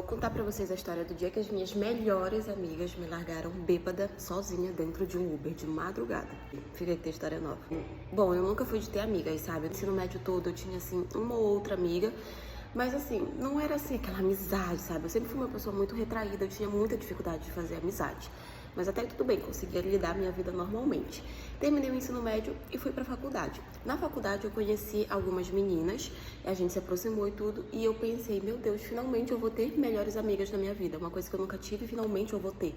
Vou contar pra vocês a história do dia que as minhas melhores amigas me largaram bêbada, sozinha, dentro de um Uber, de madrugada. Fica que tem história nova. Bom, eu nunca fui de ter amigas, sabe? No ensino médio todo eu tinha, assim, uma ou outra amiga. Mas, assim, não era, assim, aquela amizade, sabe? Eu sempre fui uma pessoa muito retraída, eu tinha muita dificuldade de fazer amizade. Mas até tudo bem, conseguia lidar minha vida normalmente. Terminei o ensino médio e fui pra faculdade. Na faculdade eu conheci algumas meninas, a gente se aproximou e tudo, e eu pensei, meu Deus, finalmente eu vou ter melhores amigas na minha vida. Uma coisa que eu nunca tive, finalmente eu vou ter.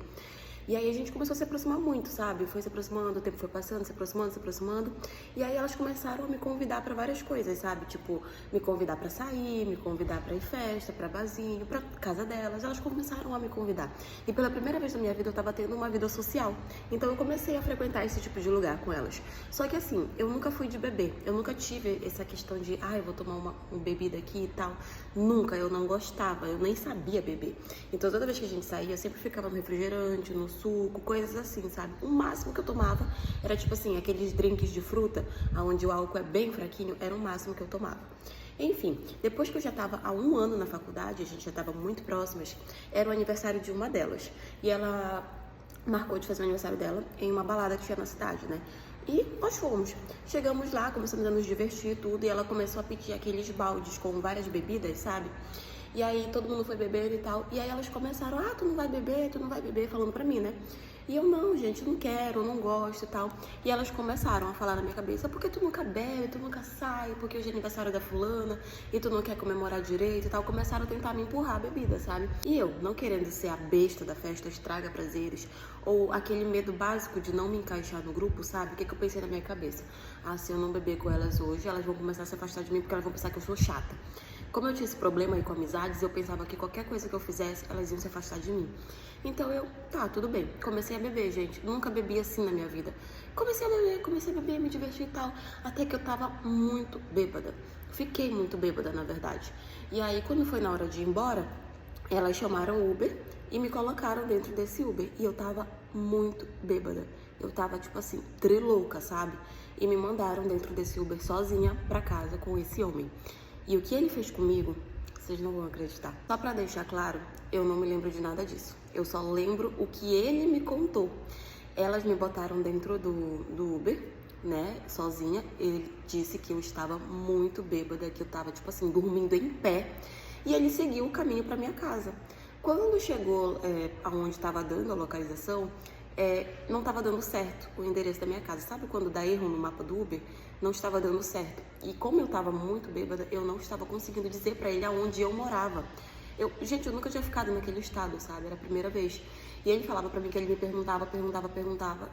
E aí a gente começou a se aproximar muito, sabe? Foi se aproximando, o tempo foi passando, se aproximando, se aproximando. E aí elas começaram a me convidar pra várias coisas, sabe? Tipo, me convidar pra sair, me convidar pra ir festa, pra barzinho, pra casa delas. Elas começaram a me convidar. E pela primeira vez na minha vida eu tava tendo uma vida social. Então eu comecei a frequentar esse tipo de lugar com elas. Só que assim, eu nunca fui de beber. Eu nunca tive essa questão de, eu vou tomar uma bebida aqui e tal. Nunca, eu não gostava, eu nem sabia beber. Então toda vez que a gente saía, eu sempre ficava no refrigerante, no suco, coisas assim, sabe? O máximo que eu tomava era tipo assim, aqueles drinks de fruta, onde o álcool é bem fraquinho, era o máximo que eu tomava. Enfim, depois que eu já estava há um ano na faculdade, a gente já estava muito próximas, era o aniversário de uma delas. E ela marcou de fazer o aniversário dela em uma balada que tinha na cidade, né? E nós fomos. Chegamos lá, começamos a nos divertir e tudo, e ela começou a pedir aqueles baldes com várias bebidas, sabe? E aí todo mundo foi bebendo e tal. E aí elas começaram, tu não vai beber, falando pra mim, né? E eu, não, gente, não quero, não gosto e tal. E elas começaram a falar na minha cabeça, porque tu nunca bebe, tu nunca sai, porque hoje é aniversário da fulana e tu não quer comemorar direito e tal. Começaram a tentar me empurrar a bebida, sabe? E eu, não querendo ser a besta da festa, estraga prazeres, ou aquele medo básico de não me encaixar no grupo, sabe? O que eu pensei na minha cabeça? Se eu não beber com elas hoje, elas vão começar a se afastar de mim porque elas vão pensar que eu sou chata. Como eu tinha esse problema aí com amizades, eu pensava que qualquer coisa que eu fizesse, elas iam se afastar de mim. Então eu, tudo bem. Comecei a beber, gente. Nunca bebi assim na minha vida. Comecei a beber, me divertir e tal. Até que eu tava muito bêbada. Fiquei muito bêbada, na verdade. E aí, quando foi na hora de ir embora, elas chamaram o Uber e me colocaram dentro desse Uber. E eu tava muito bêbada. Eu tava, tipo assim, trilouca, sabe? E me mandaram dentro desse Uber sozinha pra casa com esse homem. E o que ele fez comigo, vocês não vão acreditar. Só pra deixar claro, eu não me lembro de nada disso. Eu só lembro o que ele me contou. Elas me botaram dentro do Uber, né, sozinha. Ele disse que eu estava muito bêbada, que eu tava, tipo assim, dormindo em pé. E ele seguiu o caminho pra minha casa. Quando chegou aonde estava dando a localização, não estava dando certo o endereço da minha casa. Sabe quando dá erro no mapa do Uber? Não estava dando certo. E como eu estava muito bêbada, eu não estava conseguindo dizer para ele aonde eu morava. Gente, eu nunca tinha ficado naquele estado, sabe? Era a primeira vez. E ele falava pra mim que ele me perguntava,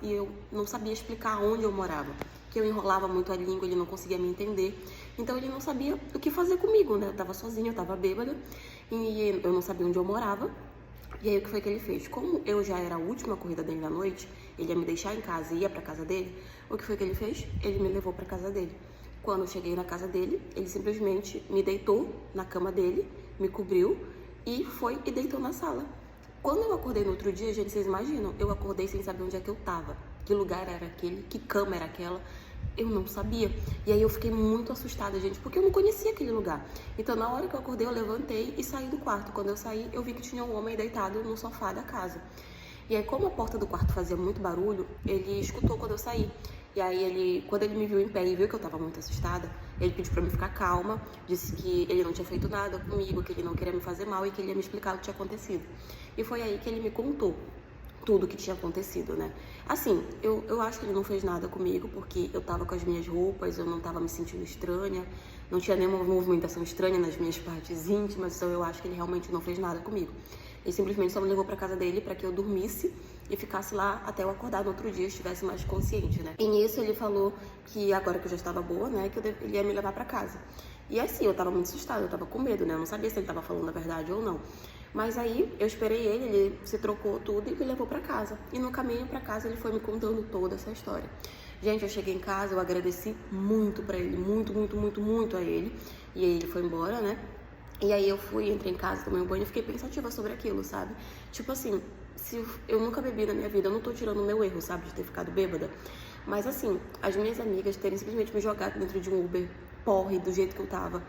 e eu não sabia explicar onde eu morava. Que eu enrolava muito a língua, ele não conseguia me entender. Então ele não sabia o que fazer comigo, né? Eu tava sozinha, eu tava bêbada, e eu não sabia onde eu morava. E aí o que foi que ele fez? Como eu já era a última corrida dele na noite, ele ia me deixar em casa e ia pra casa dele, o que foi que ele fez? Ele me levou pra casa dele. Quando eu cheguei na casa dele, ele simplesmente me deitou na cama dele, me cobriu e foi e deitou na sala. Quando eu acordei no outro dia, gente, vocês imaginam, eu acordei sem saber onde é que eu tava, que lugar era aquele, que cama era aquela. Eu não sabia. E aí eu fiquei muito assustada, gente, porque eu não conhecia aquele lugar. Então, na hora que eu acordei, eu levantei e saí do quarto. Quando eu saí, eu vi que tinha um homem deitado no sofá da casa. E aí, como a porta do quarto fazia muito barulho, ele escutou quando eu saí. E aí, quando ele me viu em pé e viu que eu tava muito assustada, ele pediu pra mim ficar calma, disse que ele não tinha feito nada comigo, que ele não queria me fazer mal e que ele ia me explicar o que tinha acontecido. E foi aí que ele me contou tudo que tinha acontecido, né? Assim, eu acho que ele não fez nada comigo, porque eu tava com as minhas roupas, eu não tava me sentindo estranha, não tinha nenhuma movimentação estranha nas minhas partes íntimas, então eu acho que ele realmente não fez nada comigo. Ele simplesmente só me levou pra casa dele pra que eu dormisse e ficasse lá até eu acordar no outro dia, estivesse mais consciente, né? E nisso ele falou que agora que eu já estava boa, né, que ele ia me levar pra casa. E assim, eu tava muito assustada, eu tava com medo, né? Eu não sabia se ele tava falando a verdade ou não. Mas aí eu esperei ele se trocou tudo e me levou pra casa. E no caminho pra casa ele foi me contando toda essa história. Gente, eu cheguei em casa, eu agradeci muito pra ele, muito a ele. E aí ele foi embora, né? E aí eu entrei em casa, tomei um banho e fiquei pensativa sobre aquilo, sabe? Tipo assim, se eu nunca bebi na minha vida, eu não tô tirando o meu erro, sabe? De ter ficado bêbada. Mas assim, as minhas amigas terem simplesmente me jogado dentro de um Uber, porre, do jeito que eu tava.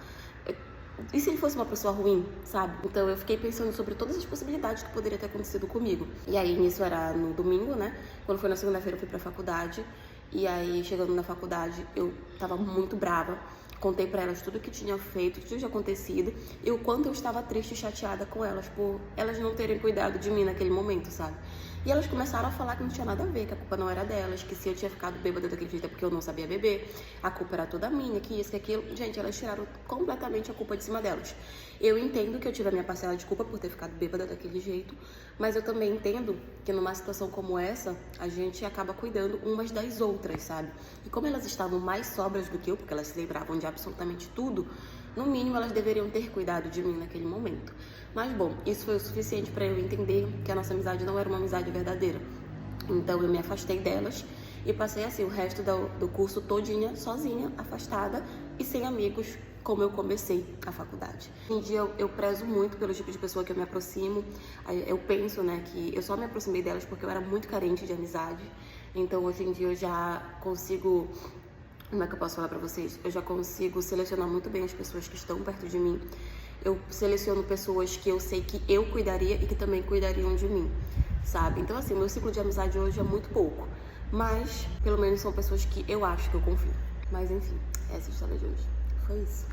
E se ele fosse uma pessoa ruim, sabe? Então eu fiquei pensando sobre todas as possibilidades que poderia ter acontecido comigo. E aí, isso era no domingo, né? Quando foi na segunda-feira, eu fui pra faculdade. E aí, chegando na faculdade, eu tava muito brava. Contei pra elas tudo que tinha feito, tudo que tinha acontecido. E o quanto eu estava triste e chateada com elas, por elas não terem cuidado de mim naquele momento, sabe? E elas começaram a falar que não tinha nada a ver, que a culpa não era delas, que se eu tinha ficado bêbada daquele jeito é porque eu não sabia beber, a culpa era toda minha, que isso, que aquilo. Gente, elas tiraram completamente a culpa de cima delas. Eu entendo que eu tive a minha parcela de culpa por ter ficado bêbada daquele jeito, mas eu também entendo que numa situação como essa, a gente acaba cuidando umas das outras, sabe? E como elas estavam mais sóbrias do que eu, porque elas se lembravam de absolutamente tudo, no mínimo elas deveriam ter cuidado de mim naquele momento. Mas bom, isso foi o suficiente para eu entender que a nossa amizade não era uma amizade verdadeira. Então eu me afastei delas e passei assim o resto do curso todinha sozinha, afastada e sem amigos, como eu comecei a faculdade. Hoje em dia eu prezo muito pelo tipo de pessoa que eu me aproximo. Eu penso, né, que eu só me aproximei delas porque eu era muito carente de amizade. Então hoje em dia eu já consigo... Como é que eu posso falar pra vocês? Eu já consigo selecionar muito bem as pessoas que estão perto de mim. Eu seleciono pessoas que eu sei que eu cuidaria e que também cuidariam de mim, sabe? Então, assim, meu ciclo de amizade hoje é muito pouco. Mas, pelo menos, são pessoas que eu acho que eu confio. Mas, enfim, essa é a história de hoje. Foi isso.